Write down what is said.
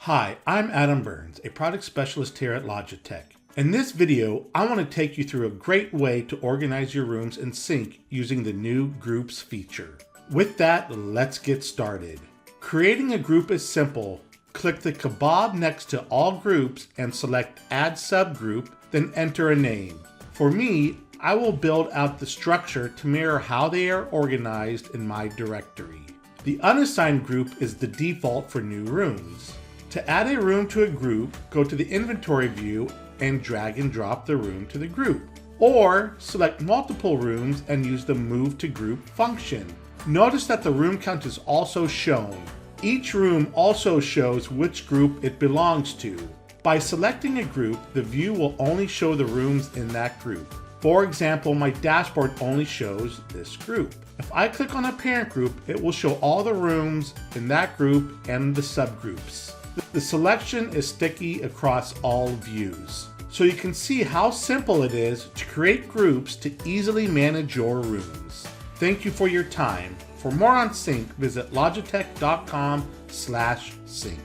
Hi, I'm Adam Berns, a product specialist here at Logitech. In this video, I want to take you through a great way to organize your rooms in Sync using the new Groups feature. With that, let's get started. Creating a group is simple. Click the kebab next to all groups and select Add Subgroup, then enter a name. For me, I will build out the structure to mirror how they are organized in my directory. The unassigned group is the default for new rooms. To add a room to a group, go to the inventory view and drag and drop the room to the group. Or select multiple rooms and use the Move to Group function. Notice that the room count is also shown. Each room also shows which group it belongs to. By selecting a group, the view will only show the rooms in that group. For example, my dashboard only shows this group. If I click on a parent group, it will show all the rooms in that group and the subgroups. The selection is sticky across all views. So you can see how simple it is to create groups to easily manage your rooms. Thank you for your time. For more on Sync, visit logitech.com/sync.